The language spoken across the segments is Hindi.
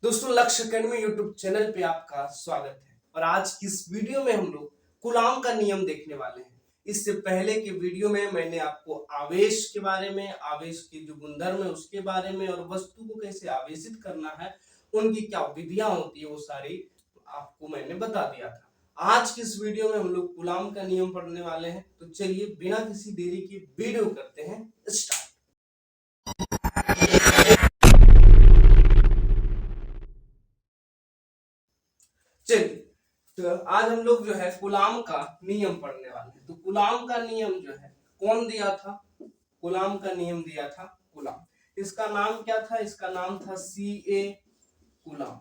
दोस्तों लक्ष्य अकेडमी यूट्यूब चैनल पे आपका स्वागत है। और आज की इस वीडियो में हम लोग कूलाम का नियम देखने वाले हैं। इससे पहले के वीडियो में मैंने आपको आवेश के बारे में, आवेश के जो गुणधर्म है उसके बारे में और वस्तु को कैसे आवेशित करना है, उनकी क्या विधियां होती है, वो सारी आपको मैंने बता दिया था। आज की इस वीडियो में हम लोग कूलाम का नियम पढ़ने वाले हैं। तो चलिए बिना किसी देरी के वीडियो करते हैं स्टार्ट। चलिए, तो आज हम लोग जो है कूलाम का नियम पढ़ने वाले हैं। तो कूलाम का नियम जो है कौन दिया था? कूलाम का नियम दिया था कूलाम। इसका नाम क्या था? इसका नाम था सीए कूलाम।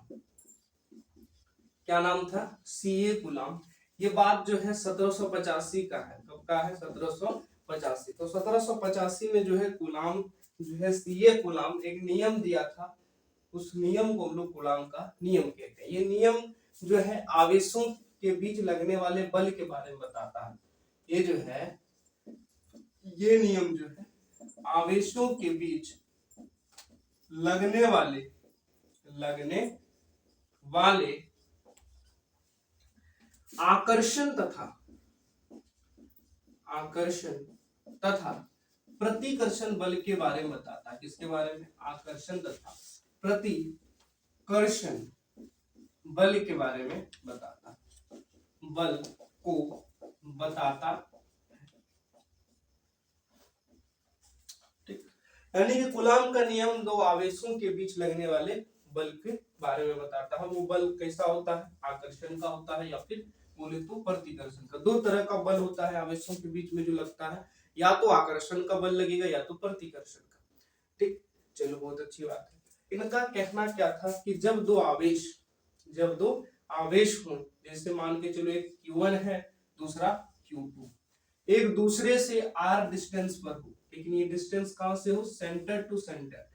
क्या नाम था? CA coulomb. ये बात जो है 1785 का है। कब का है? 1785। तो 1785 में जो है कूलाम जो है सीए कूलाम एक नियम दिया था। उस नियम को हम लोग कूलाम का नियम कहते हैं। ये नियम जो है आवेशों के बीच लगने वाले बल के बारे में बताता है। ये जो है ये नियम जो है आवेशों के बीच लगने वाले आकर्षण तथा प्रतिकर्षण बल के बारे में बताता है। किसके बारे में? आकर्षण तथा प्रतिकर्षण बल के बारे में बताता, बल को बताता। ठीक, यानी कि कूलाम का नियम दो आवेशों के बीच लगने वाले बल के बारे में बताता है। वो बल कैसा होता है? आकर्षण का होता है या फिर बोले तो प्रतिकर्षण का। दो तरह का बल होता है आवेशों के बीच में जो लगता है, या तो आकर्षण का बल लगेगा या तो प्रतिकर्षण का। ठीक, चलो बहुत अच्छी बात है। इनका कहना क्या था कि जब दो आवेश हो, जैसे मान के चलो एक Q1 है, दूसरा Q2, एक दूसरे से r डिस्टेंस पर हो, लेकिन ये डिस्टेंस कहां से हो? Centre to centre.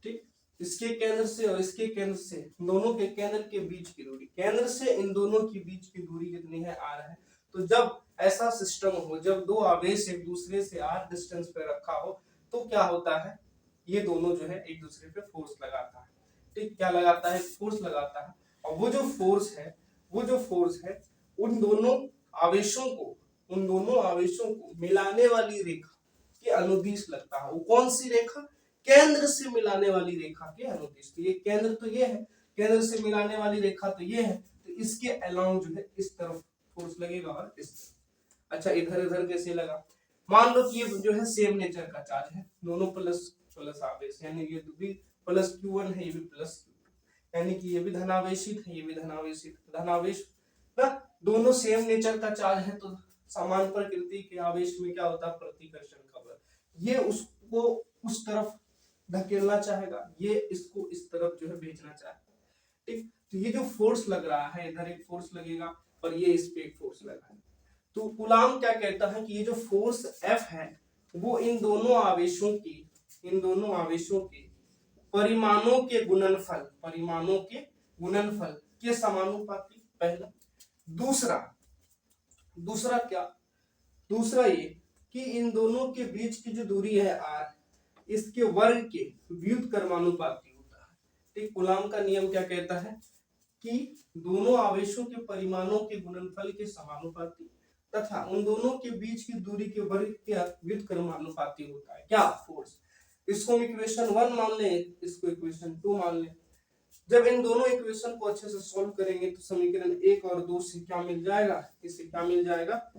ठीक, इसके केंद्र से और इसके केंद्र से, दोनों के केंद्र के बीच की दूरी, केंद्र से इन दोनों के बीच की दूरी कितनी है? r है। तो जब ऐसा सिस्टम हो, जब दो आवेश एक दूसरे से r डिस्टेंस पे रखा हो, तो क्या होता है? ये दोनों जो है एक दूसरे पे फोर्स लगाता है। ठीक, क्या लगाता है? फोर्स लगाता है। और वो जो फोर्स है उन दोनों आवेशों को मिलाने वाली रेखा के अनुदिश लगता है। वो कौन सी रेखा? केंद्र से मिलाने वाली रेखा के अनुदिश। तो ये केंद्र तो ये है, केंद्र से मिलाने वाली रेखा तो ये है, तो इसके अलाउंग जो है इस तरफ फोर्स लगेगा और इस तरफ। अच्छा, इधर इधर कैसे लगा? मान लो कि ये जो है सेम नेचर का चार्ज है, दोनों प्लस प्लस आवेश, यानी ये भी प्लस Q1 है, ये भी प्लस Q2, यानी कि ये भी धनावेशित है, ये भी धनावेशित। धनावेश ना, दोनों सेम नेचर का चार्ज है, तो समान प्रकृति के आवेश में क्या होता है? प्रतिकर्षण का बल। ये उसको उस तरफ धकेलना चाहेगा, ये इसको इस तरफ जो है भेजना चाहेगा। ठीक, तो ये जो फोर्स लग रहा है, इधर एक फोर्स लगेगा और ये इस पे एक फोर्स लगा है। तो कूलाम क्या कहता है कि ये जो फोर्स F है वो इन दोनों आवेशों के परिमाणों के गुणनफल के समानुपाती। पहला। दूसरा क्या? दूसरा ये कि इन दोनों के बीच की जो दूरी है r, इसके वर्ग के व्युत्क्रमानुपाती होता है। ठीक, कूलाम का नियम क्या कहता है कि दोनों आवेशों के परिमाणों के गुणनफल के समानुपाती तथा उन दोनों के बीच की दूरी के वर्ग के व्युत्क्रमानुपाती होता है। क्या? फोर्स। इसको हम इक्वेशन 1 मान ले, इसको इक्वेशन 2 मान ले। जब इन दोनों इक्वेशन को अच्छे से सॉल्व करेंगे तो समीकरण 1 और 2 से क्या मिल जाएगा? इससे क्या मिल जाएगा?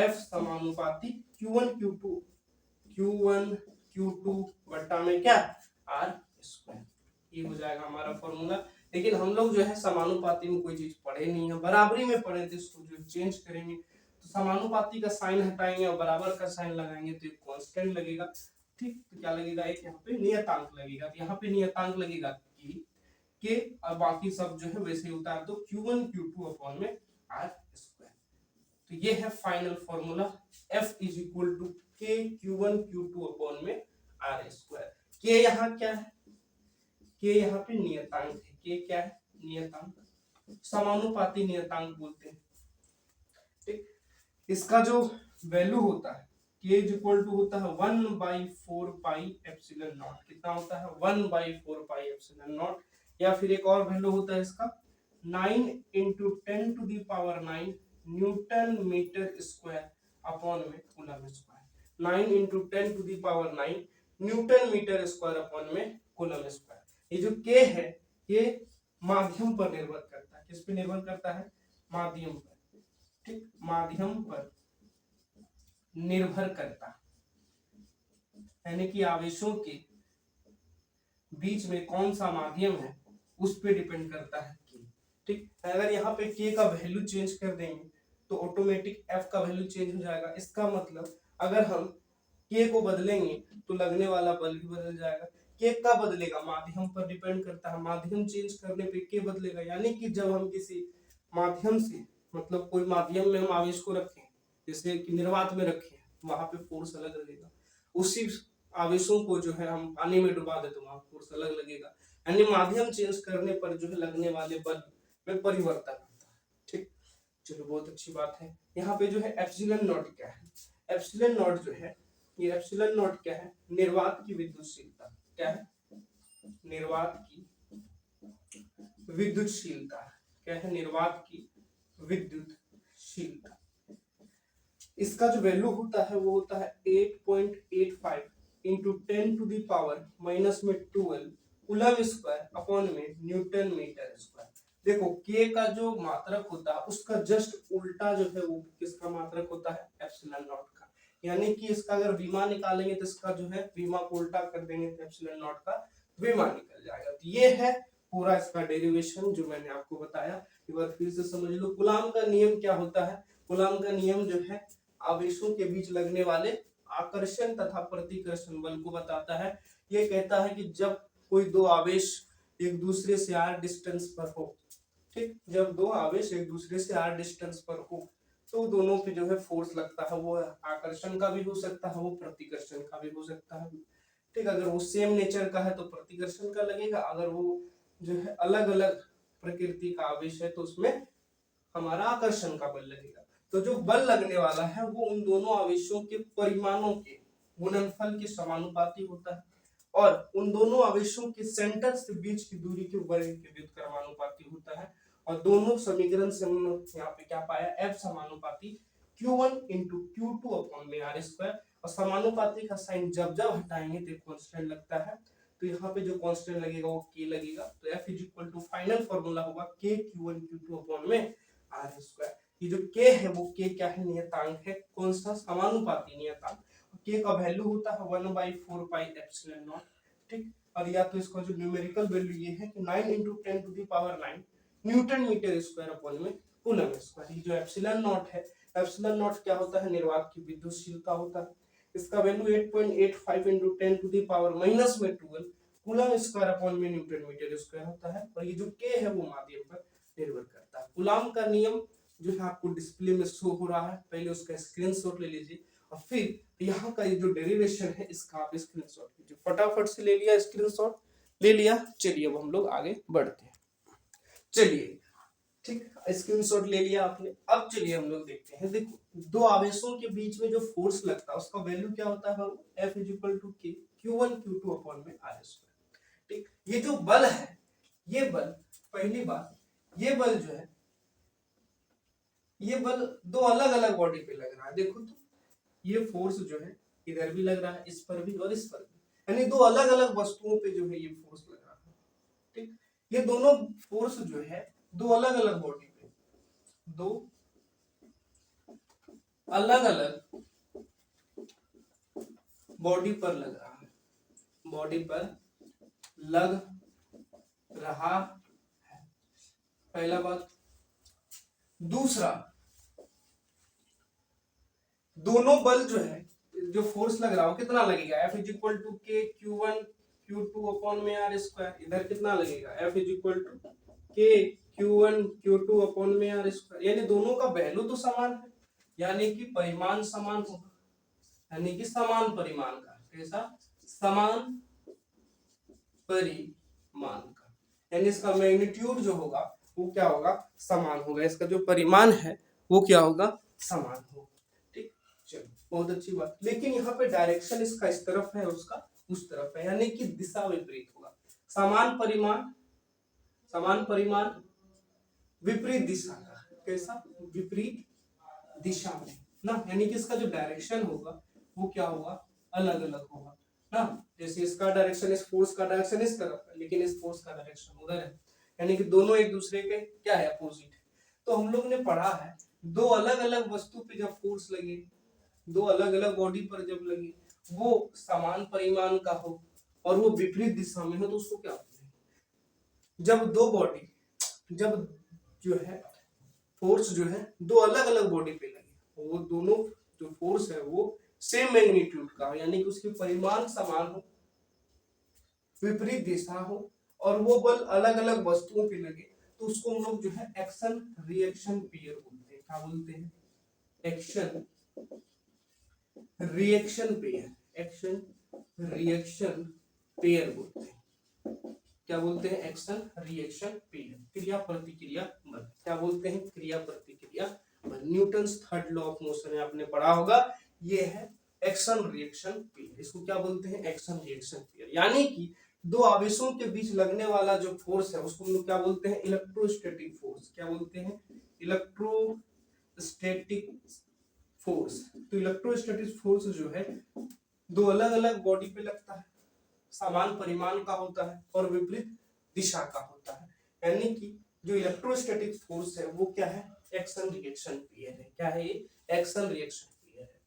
F समानुपाती Q1 Q2 बट्टा में क्या? R square. ये हो जाएगा हमारा फॉर्मूला। लेकिन हम लोग जो है समानुपाती में कोई चीज पढ़े नहीं है, बराबरी में पढ़े थे। इसको जो चेंज करेंगे तो समानुपाती का साइन हटाएंगे और बराबर का साइन लगाएंगे तो एक कांस्टेंट लगेगा। ठीक, तो क्या लगेगा? एक यहाँ पे नियतांक लगेगा। तो यहाँ पे नियतांक लगेगा के और बाकी सब जो है वैसे ही उतार दो, Q1 Q2 अपॉन में R स्क्वायर। तो ये है final formula, F is equal to K Q1 Q2 upon में R स्क्वायर। K यहाँ क्या है? K यहाँ पे नियतांक है। K क्या है? नियतांक, समानुपाती नियतांक बोलते हैं। ठीक, इसका जो वैल्यू होता है K इज इक्वल टू होता है 1/4 पाई एप्सिलॉन नॉट। कितना होता है? 1/4 पाई एप्सिलॉन नॉट। या फिर एक और वैल्यू होता है इसका 9 into 10 to the power 9 newton metre square upon में coulomb square. 9 into 10 to the power 9 newton metre square upon में कूलम स्क्वायर। ये जो के है ये माध्यम पर निर्भर करता है। किस पे निर्भर करता है? माध्यम पर। ठीक, माध्यम पर निर्भर करता है, यानी कि आवेशों के बीच में कौन सा माध्यम है उस पे डिपेंड करता है के। ठीक, अगर यहाँ पे के का वैल्यू चेंज कर देंगे तो ऑटोमेटिक एफ का वैल्यू चेंज हो जाएगा। इसका मतलब अगर हम के को बदलेंगे तो लगने वाला बल भी बदल जाएगा। के का बदलेगा? माध्यम पर डिपेंड करता है, माध्यम चेंज करने पे के बदलेगा। यानी कि जब हम किसी माध्यम से, मतलब कोई माध्यम में हम आवेश को रखें, जैसे कि निर्वात में रखें, वहां पे फोर्स अलग लगेगा। उसी आवेशों को जो है हम पानी में डुबा दे तो वहां फोर्स अलग लगेगा। यानी माध्यम चेंज करने पर जो है लगने वाले बल में परिवर्तन होता है। ठीक, चलो बहुत अच्छी बात है। यहाँ पे जो है एप्सिलॉन नॉट क्या है? एप्सिलॉन नॉट जो है, ये एप्सिलॉन नॉट क्या है? निर्वात की विद्युतशीलता। क्या है? निर्वात की विद्युतशीलता। क्या है? निर्वात की विद्युतशीलता। इसका जो वैल्यू होता है वो होता है 8.85 into 10 to the power minus में 12 कूलम स्क्वायर अपॉन में न्यूटन मीटर स्क्वायर। देखो के का जो मात्रक होता है उसका जस्ट उल्टा जो है वो किसका मात्रक होता है? एप्सिलॉन नॉट का। यानी कि इसका अगर विमा निकालेंगे तो इसका जो है विमा को उल्टा कर देंगे तो एप्सिलॉन नॉट का विमा निकल जाएगा। तो ये है पूरा इसका डेरिवेशन जो मैंने आपको बताया। एक बार फिर से समझ लो, कूलम का नियम क्या होता है? कूलम का नियम जो है आवेशों के बीच लगने वाले आकर्षण तथा प्रतिकर्षण बल को बताता है। ये कहता है कि जब कोई दो आवेश एक दूसरे से r डिस्टेंस पर हो, ठीक, जब दो आवेश एक दूसरे से r डिस्टेंस पर हो तो दोनों पे जो है फोर्स लगता है, वो आकर्षण का भी हो सकता है, वो प्रतिकर्षण का भी हो सकता है। ठीक, अगर वो सेम नेचर का है तो प्रतिकर्षण का लगेगा, अगर वो जो है अलग अलग प्रकृति का आवेश है तो उसमें हमारा आकर्षण का बल लगेगा। तो जो बल लगने वाला है वो उन दोनों आवेशों के परिमाणों के गुणनफल के समानुपाती होता है और उन दोनों आवेशों के सेंटर से बीच की दूरी के वर्ग के व्युत्क्रमानुपाती होता है। और दोनों समीकरण से हम यहाँ पे क्या पाया? F समानुपाती Q1 इंटू Q2 अपॉन में R स्क्वायर। और समानुपाती का साइन जब जब हटाएंगे तो कांस्टेंट लगता है, तो यहाँ पे जो कांस्टेंट लगेगा वो K लगेगा। तो F is equal to final formula होगा K Q1 Q2 अपॉन में R स्क्वायर। ये जो K है वो K क्या है? नियतांक है। कौन सा? समानुपाती नियतांक। K का वैल्यू होता है 1/4 पाई एप्सिलॉन नॉट। ठीक, और या तो इसका जो न्यूमेरिकल वैल्यू ये है कि 9 into 10 to the power 9 newton metre square upon में कूलम स्क्वायर। ये जो एप्सिलॉन नॉट है, एप्सिलॉन नॉट क्या होता है? निर्वात की विद्युतशीलता होता है। इसका value 8.85 into 10 to the power minus में 12 कूलम स्क्वायर अपॉन में न्यूटन मीटर स्क्वायर होता है। और ये जो K है वो माध्यम पर निर्भर करता है। कूलम का नियम जो है आपको डिस्प्ले में शो हो रहा है, पहले उसका स्क्रीनशॉट ले लीजिए और फिर यहाँ का ये जो डेरिवेशन है इसका आप स्क्रीनशॉट लीजिए। फटाफट से ले लिया स्क्रीनशॉट? ले लिया। चलिए अब हम लोग आगे बढ़ते हैं। चलिए ठीक, स्क्रीनशॉट ले लिया आपने। अब चलिए हम लोग देखते हैं। देखो दो आवेशों के बीच में जो फोर्स लगता है उसका वैल्यू क्या होता है? F is equal to K Q1 Q2 upon में R स्क्वायर। ठीक, ये जो बल है, ये बल, पहली बात, ये बल जो है, ये बल दो अलग अलग बॉडी पे लग रहा है। देखो तो ये फोर्स जो है इधर भी लग रहा है, इस पर भी और इस पर भी, यानी दो अलग अलग वस्तुओं पे जो है ये फोर्स लग रहा है। ठीक, ये दोनों फोर्स जो है दो अलग अलग बॉडी पे, दो अलग अलग बॉडी पर लग रहा है, बॉडी पर लग रहा है, पहला बात। दूसरा, दोनों बल जो है, जो फोर्स लग रहा हो कितना लगेगा? F is equal to K Q1 Q2 upon में R स्क्वायर। इधर कितना लगेगा? F is equal to K Q1 Q2 upon में R स्क्वायर। यानी दोनों का वैल्यू तो समान है, यानी कि परिमाण समान होगा, यानी कि समान परिमाण का। कैसा? समान परिमाण का, यानी इसका मैग्नीट्यूड जो होगा वो क्या होगा? समान होगा। इसका जो परिमाण है वो क्या होगा? समान होगा। ठीक, चलो बहुत अच्छी बात। लेकिन यहाँ पे डायरेक्शन इसका इस तरफ है, उसका उस तरफ है, यानी कि दिशा विपरीत होगा। समान परिमाण समान परिमाण विपरीत दिशा का, कैसा, विपरीत दिशा में ना, यानी कि इसका जो डायरेक्शन होगा वो क्या होगा, अलग अलग होगा ना। जैसे इसका डायरेक्शन, इस फोर्स का डायरेक्शन इस तरफ है, लेकिन इस फोर्स का डायरेक्शन उधर है, यानी कि दोनों एक दूसरे के क्या है, अपोजिट है। तो हम लोग ने पढ़ा है दो अलग अलग वस्तु पे जब फोर्स लगे, दो अलग अलग बॉडी पर जब लगे, वो समान परिमाण का हो और वो विपरीत दिशा में हो, तो उसको क्या बोलते हैं। जब दो बॉडी, जब जो है फोर्स जो है दो अलग अलग बॉडी पे लगे, वो दोनों जो फोर्स है वो सेम मैग्नीट्यूड का हो, यानी कि उसके परिमाण समान हो, विपरीत दिशा हो, और वो बल अलग अलग वस्तुओं पे लगे, तो उसको हम लोग जो है एक्शन रिएक्शन पेयर बोलते हैं। क्या बोलते हैं, action reaction pair, action reaction pair बोलते हैं। क्या बोलते हैं, एक्शन रिएक्शन पेयर, क्रिया प्रतिक्रिया बल। क्या बोलते हैं, क्रिया प्रतिक्रिया बल। Newton's third law of motion है, आपने पढ़ा होगा, ये है एक्शन रिएक्शन पेयर। इसको क्या बोलते हैं, एक्शन रिएक्शन पेयर। यानी कि दो आवेशों के बीच लगने वाला जो फोर्स है उसको हम लोग क्या बोलते हैं, इलेक्ट्रोस्टैटिक फोर्स। क्या बोलते हैं, इलेक्ट्रोस्टैटिक फोर्स। तो इलेक्ट्रोस्टैटिक फोर्स जो है दो अलग अलग बॉडी पे लगता है, समान परिमाण का होता है और विपरीत दिशा का होता है, यानी कि जो इलेक्ट्रोस्टैटिक फोर्स है वो क्या है, एक्शन रिएक्शन पेयर है। क्या है ये, एक्शन रिएक्शन पेयर है।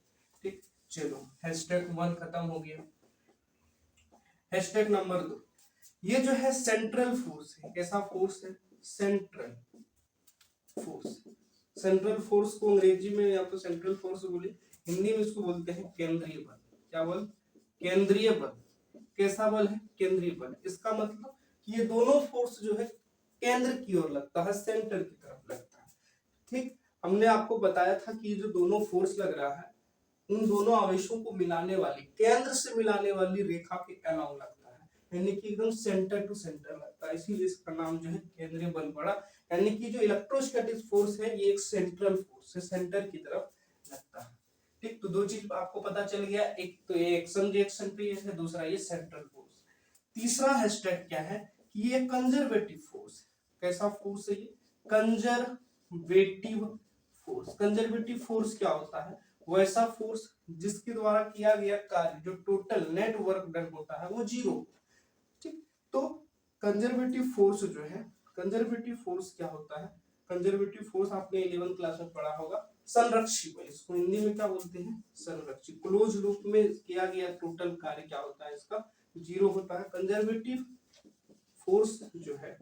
ठीक, चलो हैशटैग 1 खत्म हो गया। हैशटैग नंबर 2, ये जो है सेंट्रल फोर्स है। कैसा फोर्स है, सेंट्रल फोर्स। सेंट्रल फोर्स को अंग्रेजी में या तो सेंट्रल फोर्स बोले, हिंदी में इसको बोलते हैं केंद्रीय बल। क्या बल, केंद्रीय बल। कैसा बल है, केंद्रीय बल। इसका मतलब कि ये दोनों फोर्स जो है केंद्र की ओर लगता है, सेंटर की तरफ लगता है। ठीक, हमने आपको बताया था कि जो दोनों फोर्स लग रहा है उन दोनों आवेशों को मिलाने वाली, केंद्र से मिलाने वाली रेखा के अलाउ लगता है, यानी कि एकदम सेंटर टू सेंटर लगता है, इसीलिए इसका नाम जो है केंद्रीय बल पड़ा। यानी कि जो इलेक्ट्रोस्टैटिक फोर्स है ये एक सेंट्रल फोर्स है, सेंटर की तरफ लगता है। ठीक, तो दो चीज आपको पता चल गया, एक तो ये एक्शन रिएक्शन पेयर है, दूसरा ये सेंट्रल फोर्स। तीसरा हैशटैग क्या है कि ये कंजर्वेटिव फोर्स है। कैसा फोर्स है ये, कंजर्वेटिव फोर्स। कंजर्वेटिव फोर्स क्या होता है, वैसा फोर्स जिसके द्वारा किया गया कार्य, जो टोटल नेट वर्क डन होता है वो जीरो। ठीक, तो कंजर्वेटिव फोर्स जो है, कंजर्वेटिव फोर्स क्या होता है, कंजर्वेटिव फोर्स आपने 11th क्लास में पढ़ा होगा, संरक्षी बल। इसको हिंदी में क्या बोलते हैं, संरक्षी। क्लोज लूप में किया गया टोटल कार्य क्या होता है, इसका जीरो होता है। कंजर्वेटिव फोर्स जो है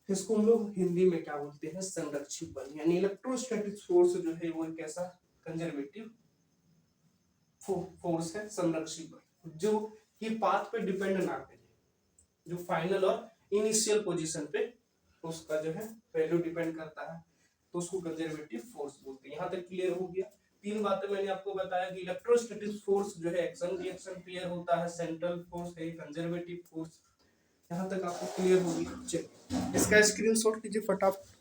इसको हम लोग हिंदी में क्या बोलते हैं, संरक्षी बल। यानी इलेक्ट्रोस्टैटिक फोर्स जो है वो एक ऐसा कंजर्वेटिव फोर्स है, संरक्षी बल, जो कि पाथ पे डिपेंड ना करे, जो फाइनल और इनिशियल पोजीशन पे उसका जो है वैल्यू डिपेंड करता है, तो उसको कंजर्वेटिव फोर्स बोलते हैं। यहाँ तक क्लियर हो गया। तीन बातें मैंने आपको बताया कि इलेक्ट्रोस्टैटिक फोर्स जो है एक्शन रिएक्शन पेयर होता है, सेंट्रल फोर्स है कंजर्वेटिव फोर्स। यहाँ तक आपको क्लियर हो गया। चलिए इसका स्क्रीनशॉट कीजिए फटाफट।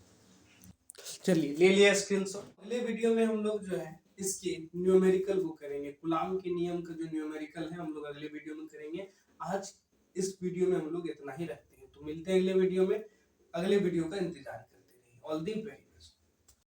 चलिए ले लिया स्क्रीनशॉट। अगले वीडियो में हम लोग जो है इसके न्यूमेरिकल को करेंगे, कूलाम के नियम का जो न्यूमेरिकल है हम लोग अगले वीडियो में करेंगे। आज इस वीडियो में हम लोग इतना ही रखते हैं, तो मिलते हैं अगले वीडियो में। अगले वीडियो का इंतजार करते रहिए। All the best.